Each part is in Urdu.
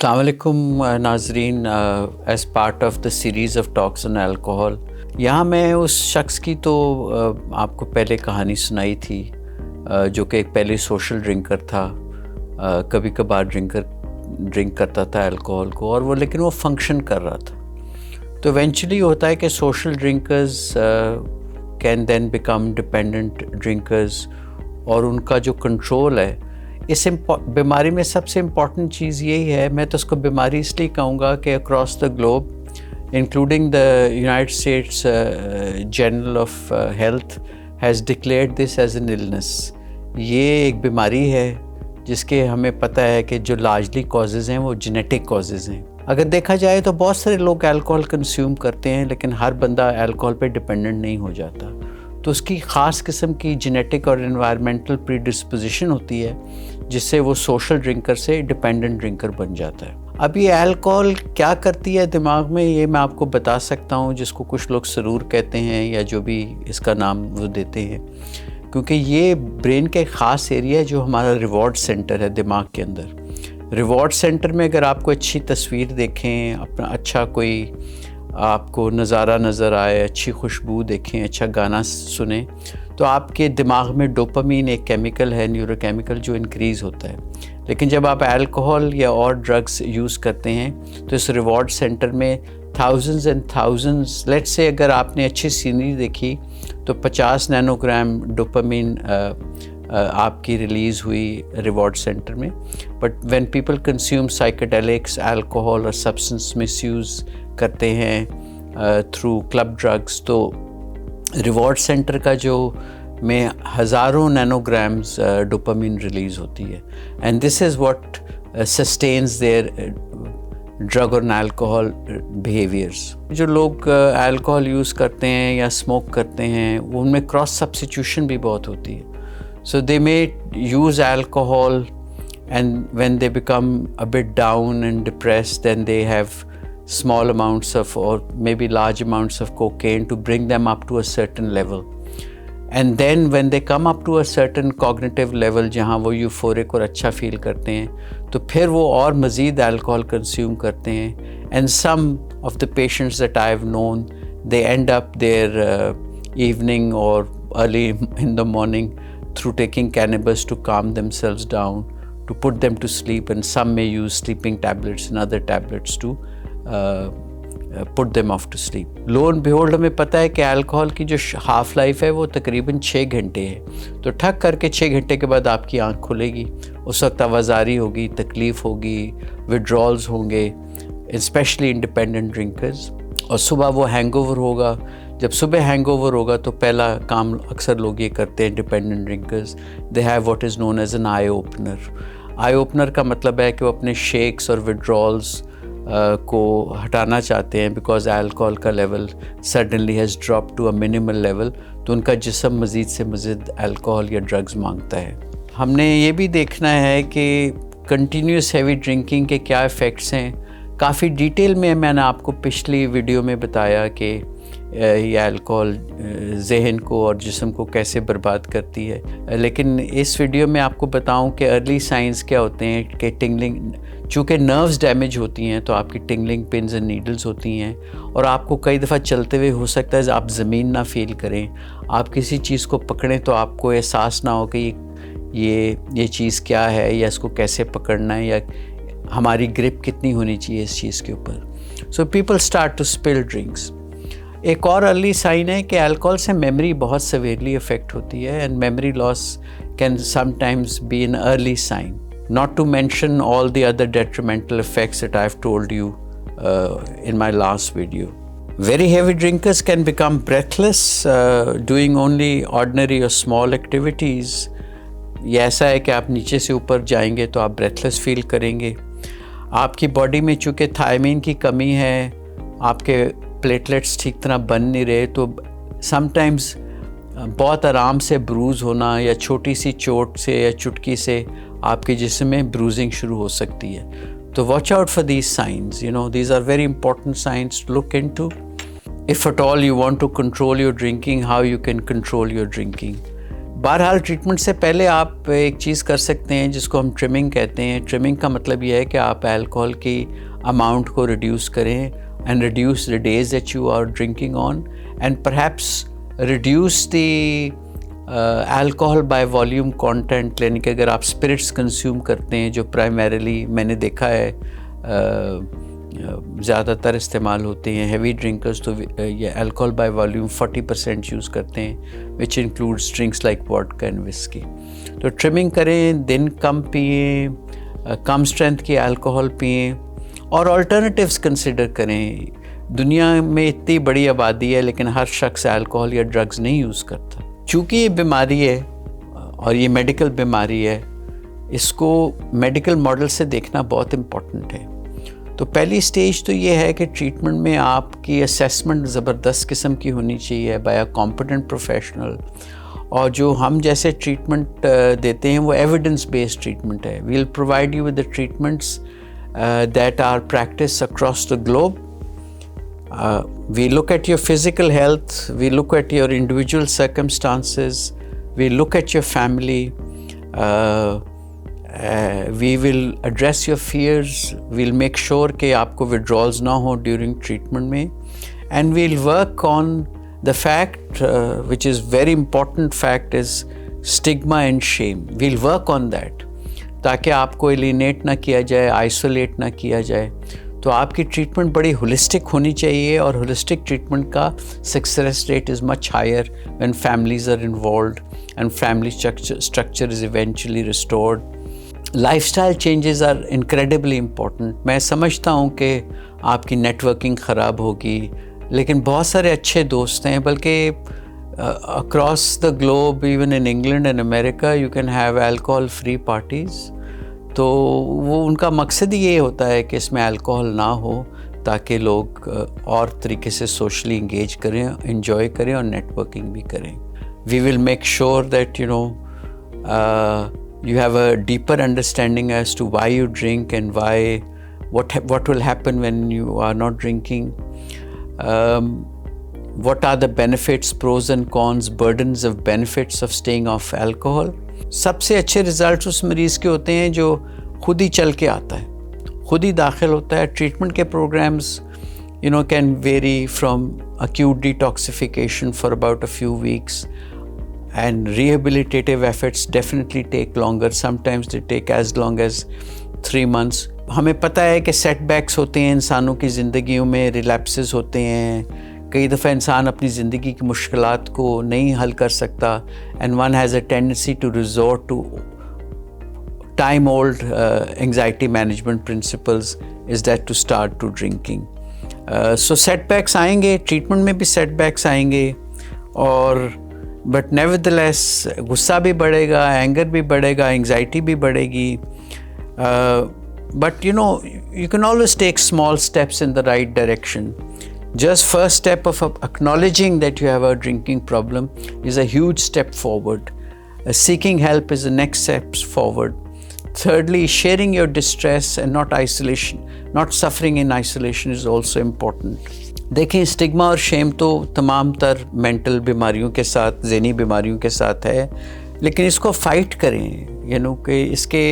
السلام علیکم ناظرین، as part of the series of talks on alcohol, یہاں میں اس شخص کی تو آپ کو پہلے کہانی سنائی تھی جو کہ ایک پہلے سوشل ڈرنکر تھا، کبھی کبھار ڈرنک کرتا تھا الکوہول کو، اور لیکن وہ فنکشن کر رہا تھا. تو ایونچولی ہوتا ہے کہ social drinkers can then become dependent drinkers, اور ان کا جو کنٹرول ہے اس بیماری میں سب سے امپورٹنٹ چیز یہی ہے. میں تو اس کو بیماری اس لیے کہوں گا کہ across the globe including the United States general of health has declared this as an illness. یہ ایک بیماری ہے جس کے ہمیں پتہ ہے کہ جو لارجلی کازز ہیں وہ جینیٹک کازز ہیں. اگر دیکھا جائے تو بہت سارے لوگ الکوہول کنزیوم کرتے ہیں، لیکن ہر بندہ الکوہول پہ ڈپینڈنٹ نہیں ہو جاتا. تو اس کی خاص قسم کی جینیٹک اور انوائرمنٹل پری ڈسپوزیشن ہوتی ہے جس سے وہ سوشل ڈرنکر سے ڈپینڈنٹ ڈرنکر بن جاتا ہے. اب یہ الکوہول کیا کرتی ہے دماغ میں، یہ میں آپ کو بتا سکتا ہوں، جس کو کچھ لوگ سرور کہتے ہیں یا جو بھی اس کا نام وہ دیتے ہیں، کیونکہ یہ برین کا ایک خاص ایریا ہے جو ہمارا ریوارڈ سینٹر ہے دماغ کے اندر. ریوارڈ سینٹر میں اگر آپ کو اچھی تصویر دیکھیں، اپنا اچھا کوئی آپ کو نظارہ نظر آئے، اچھی خوشبو دیکھیں، اچھا گانا سنیں، تو آپ کے دماغ میں ڈوپامین ایک کیمیکل ہے، نیورو کیمیکل، جو انکریز ہوتا ہے. لیکن جب آپ الکوہول یا اور ڈرگس یوز کرتے ہیں تو اس ریوارڈ سینٹر میں تھاؤزنز اینڈ تھاؤزنز، لیٹ سے اگر آپ نے اچھی سینری دیکھی تو 50 نینو گرام ڈوپامین آپ کی ریلیز ہوئی ریوارڈ سینٹر میں. But when people consume psychedelics, alcohol اور سبسٹنس مس یوز کرتے ہیں تھرو کلب ڈرگس، تو ریوارڈ سینٹر کا جو میں ہزاروں نینو گرامز ڈوپامین ریلیز ہوتی ہے. And this is what sustains their drug اور الکوہول بیہیویئرس. جو لوگ الکوہول یوز کرتے ہیں یا اسموک کرتے ہیں ان میں کراس سبسٹیٹیوشن بھی بہت ہوتی ہے. So they may use alcohol, and when they become a bit down and depressed, then they have small amounts of, or maybe large amounts of cocaine to bring them up to a certain level. And then when they come up to a certain cognitive level جہاں وہ euphoric اور اچھا فیل کرتے ہیں تو پھر وہ اور مزید alcohol consume کرتے ہیں. And some of the patients that I have known, they end up their evening or early in the morning through taking cannabis to calm themselves down, to put them to sleep, and some may use sleeping tablets and other tablets to put them off to sleep. Lo and behold ہمیں پتہ ہے کہ الکوہول کی جو ہاف لائف ہے وہ تقریباً 6 گھنٹے ہے. تو ٹھک کر کے 6 گھنٹے کے بعد آپ کی آنکھ کھلے گی، اس وقت آوازاری ہوگی، تکلیف ہوگی، withdrawals ہوں گے، اسپیشلی انڈیپینڈنٹ ڈرنکرز، اور صبح وہ ہینگ اوور ہوگا. جب صبح ہینگ اوور ہوگا تو پہلا کام اکثر لوگ یہ کرتے ہیں dependent drinkers, they have what is known as an eye opener. Eye opener کا مطلب ہے کہ وہ اپنے شیکس اور وڈرالز کو ہٹانا چاہتے ہیں بیکاز الکوہول کا level suddenly has drop to a minimal level, تو ان کا جسم مزید سے مزید الکوہول یا ڈرگز مانگتا ہے. ہم نے یہ بھی دیکھنا ہے کہ کنٹینیوس ہیوی ڈرنکنگ کے کیا ایفیکٹس ہیں. کافی ڈیٹیل میں نے آپ کو پچھلی ویڈیو میں بتایا کہ یہ الکوہول ذہن کو اور جسم کو کیسے برباد کرتی ہے. لیکن اس ویڈیو میں آپ کو بتاؤں کہ ارلی سائنس کیا ہوتے ہیں. کہ ٹنگلنگ، چونکہ نروز ڈیمیج ہوتی ہیں تو آپ کی ٹنگلنگ پنز اینڈ نیڈلز ہوتی ہیں، اور آپ کو کئی دفعہ چلتے ہوئے ہو سکتا ہے آپ زمین نہ فیل کریں، آپ کسی چیز کو پکڑیں تو آپ کو احساس نہ ہو کہ یہ چیز کیا ہے یا اس کو کیسے پکڑنا ہے یا ہماری گرپ کتنی ہونی چاہیے اس چیز کے اوپر. So people start to spill drinks. ایک اور ارلی سائن ہے کہ الکوہول سے میموری بہت سیویئرلی افیکٹ ہوتی ہے، and memory loss can sometimes be an early sign. Not to mention all the other detrimental effects that I've told you in my last video. Very heavy drinkers can become breathless doing only ordinary or small activities. یہ ایسا ہے کہ آپ نیچے سے اوپر جائیں گے تو آپ بریتھلیس فیل کریں گے. آپ کی باڈی میں چونکہ تھائمین کی کمی ہے، آپ کے پلیٹلیٹس ٹھیک طرح بن نہیں رہے، تو سم ٹائمز بہت آرام سے بروز ہونا یا چھوٹی سی چوٹ سے یا چٹکی سے آپ کے جسم میں بروزنگ شروع ہو سکتی ہے. تو watch out for these signs. These are very important signs to look into. If at all you want to control your drinking, how you can control your drinking. بہرحال ٹریٹمنٹ سے پہلے آپ ایک چیز کر سکتے ہیں جس کو ہم ٹرمنگ کہتے ہیں. ٹرمنگ کا مطلب یہ ہے کہ آپ الکوہل کی اماؤنٹ کو ریڈیوس کریں and reduce the days that you are drinking on, and perhaps reduce the alcohol by volume content. یعنی کہ اگر آپ اسپرٹس کنزیوم کرتے ہیں جو پرائمریلی میں نے دیکھا ہے زیادہ تر استعمال ہوتے ہیں ہیوی ڈرنکرز، تو یہ الکوہل بائی والیوم 40% یوز کرتے ہیں which includes drinks like vodka and whisky. تو ٹرمنگ کریں، دن کم پئیں، کم اسٹرینتھ کی الکوہل پئیں اور آلٹرنیٹیوز کنسیڈر کریں. دنیا میں اتنی بڑی آبادی ہے لیکن ہر شخص الکوہل یا ڈرگز نہیں یوز کرتا. چونکہ یہ بیماری ہے اور یہ میڈیکل بیماری ہے، اس کو میڈیکل ماڈل سے دیکھنا بہت امپورٹنٹ ہے. تو پہلی سٹیج تو یہ ہے کہ ٹریٹمنٹ میں آپ کی اسیسمنٹ زبردست قسم کی ہونی چاہیے بائی اے کمپیٹنٹ پروفیشنل، اور جو ہم جیسے ٹریٹمنٹ دیتے ہیں وہ ایویڈنس بیسڈ ٹریٹمنٹ ہے. We will provide you with the treatments that are practiced across the globe. We look at your physical health, we look at your individual circumstances, we look at your family, we will address your fears, we'll make sure کہ آپ کو withdrawals نہ ہوں during treatment میں, and we'll work on the fact which is very important fact is stigma and shame. We'll work on that تاکہ آپ کو ایلینیٹ نہ کیا جائے، آئسولیٹ نہ کیا جائے. تو آپ کی ٹریٹمنٹ بڑی ہولسٹک ہونی چاہیے، اور ہولسٹک ٹریٹمنٹ کا success rate is much higher when families are involved and family structure is eventually restored. Lifestyle changes are incredibly important. میں سمجھتا ہوں کہ آپ کی نیٹ ورکنگ خراب ہوگی، لیکن بہت سارے اچھے دوست ہیں، بلکہ across the globe, even in England and America, you can have alcohol free parties. تو وہ ان کا مقصد یہ ہوتا ہے کہ اس میں الکوہل نہ ہو تاکہ لوگ اور طریقے سے سوشلی انگیج کریں، انجوائے کریں اور نیٹ ورکنگ بھی کریں. We will make sure that you have a deeper understanding as to why you drink and what will happen when you are not drinking. What are the benefits, pros and cons, burdens of benefits of staying off alcohol. سب سے اچھے رزلٹس اس مریض کے ہوتے ہیں جو خود ہی چل کے آتا ہے، خود ہی داخل ہوتا ہے. ٹریٹمنٹ کے programmes can vary from acute detoxification for about a few weeks, and rehabilitative efforts definitely take longer. Sometimes they take as long as 3 months. ہمیں پتہ ہے کہ سیٹ بیکس ہوتے ہیں انسانوں کی زندگیوں میں، ریلیپسز ہوتے ہیں. کئی دفعہ انسان اپنی زندگی کی مشکلات کو نہیں حل کر سکتا، and one has a tendency to resort to time old anxiety management principles is that to start to drinking. So setbacks آئیں گے، ٹریٹمنٹ میں بھی سیٹ بیکس آئیں گے، اور بٹ نیورتھلیس غصہ بھی بڑھے گا، اینگر بھی بڑھے گا، انگزائٹی بھی بڑھے گی. But you can always take small steps in the right direction. Just first step of acknowledging that you have a drinking problem is a huge step forward. Seeking help is the next step forward. Thirdly, sharing your distress and not suffering in isolation is also important. دیکھیں، اسٹگما اور شیم تو تمام تر مینٹل بیماریوں کے ساتھ، ذہنی بیماریوں کے ساتھ ہے، لیکن اس کو فائٹ کریں. کہ اس کے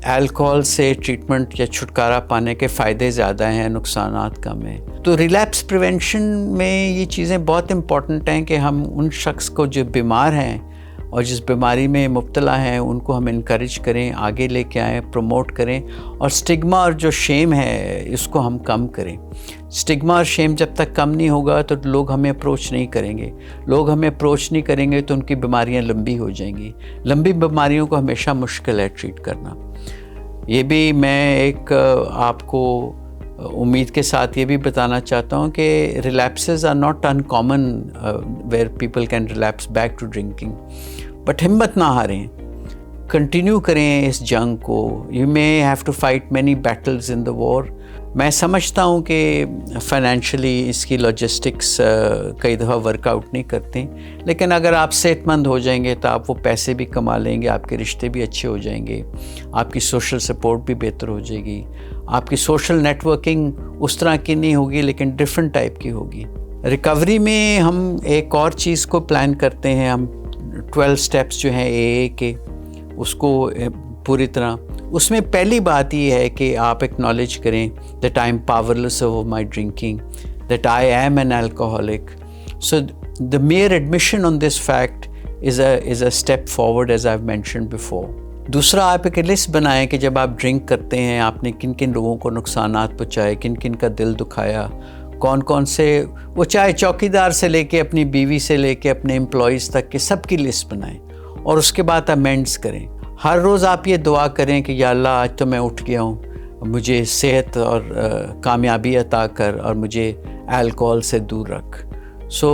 الکوہل سے ٹریٹمنٹ یا چھٹکارا پانے کے فائدے زیادہ ہیں، نقصانات کم ہیں. تو ریلیپس پریونشن میں یہ چیزیں بہت امپورٹنٹ ہیں کہ ہم ان شخص کو جو بیمار ہیں اور جس بیماری میں مبتلا ہیں ان کو ہم انکریج کریں، آگے لے کے آئیں، پروموٹ کریں، اور سٹگما اور جو شیم ہے اس کو ہم کم کریں. سٹگما اور شیم جب تک کم نہیں ہوگا تو لوگ ہمیں اپروچ نہیں کریں گے. لوگ ہمیں اپروچ نہیں کریں گے تو ان کی بیماریاں لمبی ہو جائیں گی. لمبی بیماریوں کو ہمیشہ مشکل ہے ٹریٹ کرنا. یہ بھی میں ایک آپ کو امید کے ساتھ یہ بھی بتانا چاہتا ہوں کہ relapses are not uncommon where people can relapse back to drinking. But ہمت نہ ہاریں، کنٹینیو کریں اس جنگ کو. You may have to fight many battles in the war. میں سمجھتا ہوں کہ فائنینشلی اس کی لاجسٹکس کئی دفعہ ورک آؤٹ نہیں کرتے، لیکن اگر آپ صحت مند ہو جائیں گے تو آپ وہ پیسے بھی کما لیں گے، آپ کے رشتے بھی اچھے ہو جائیں گے، آپ کی سوشل سپورٹ بھی بہتر ہو جائے گی، آپ کی سوشل نیٹ ورکنگ اس طرح کی نہیں ہوگی لیکن ڈفرینٹ ٹائپ کی ہوگی. ریکوری میں ہم ایک اور چیز کو پلان کرتے ہیں. ہم 12 اسٹیپس جو ہیں AA کے اس کو پوری طرح، اس میں پہلی بات یہ ہے کہ آپ ایکنالج کریں that I am powerless over my drinking, that I am an alcoholic. So the mere admission on this fact is a step forward, as I've mentioned before. دوسرا، آپ ایک لسٹ بنائیں کہ جب آپ ڈرنک کرتے ہیں آپ نے کن کن لوگوں کو نقصانات پہنچائے، کن کن کا دل دکھایا، کون کون سے، وہ چاہے چوکیدار سے لے کے اپنی بیوی سے لے کے اپنے امپلائیز تک کے سب کی لسٹ بنائیں، اور اس کے بعد امینڈس کریں. ہر روز آپ یہ دعا کریں کہ یا اللہ آج تو میں اٹھ گیا ہوں، مجھے صحت اور کامیابی عطا کر اور مجھے الکوہول سے دور رکھ. سو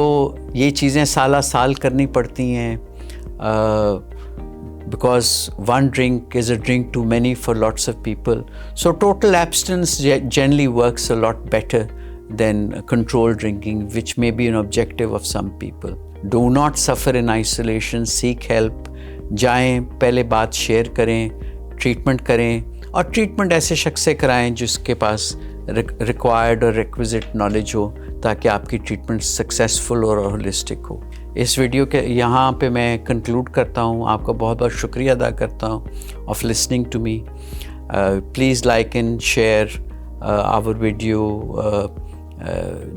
یہ چیزیں سالہ سال کرنی پڑتی ہیں، because one drink is a drink too many for lots of people. So total abstinence generally works a lot better than control drinking which may be an objective of some people. Do not suffer in isolation, seek help. جائیں، پہلے بات شیئر کریں، ٹریٹمنٹ کریں، اور ٹریٹمنٹ ایسے شخص سے کرائیں جس کے پاس ریکوائرڈ اور ریکویزٹ نالج ہو، تاکہ آپ کی ٹریٹمنٹ سکسیزفل اور ہولسٹک ہو. اس ویڈیو کے یہاں پہ میں کنکلوڈ کرتا ہوں. آپ کا بہت بہت شکریہ ادا کرتا ہوں of listening to me. Please like and share our video.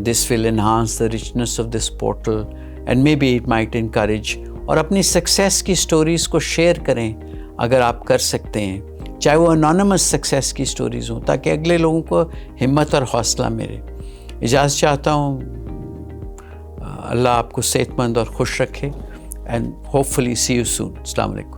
This will enhance the richness of this portal and may be it might encourage. اور اپنی سکسیس کی سٹوریز کو شیئر کریں اگر آپ کر سکتے ہیں، چاہے وہ انانیمس سکسیس کی سٹوریز ہوں، تاکہ اگلے لوگوں کو ہمت اور حوصلہ ملے. اجازت چاہتا ہوں. اللہ آپ کو صحت مند اور خوش رکھے، and hopefully see you soon. السلام علیکم.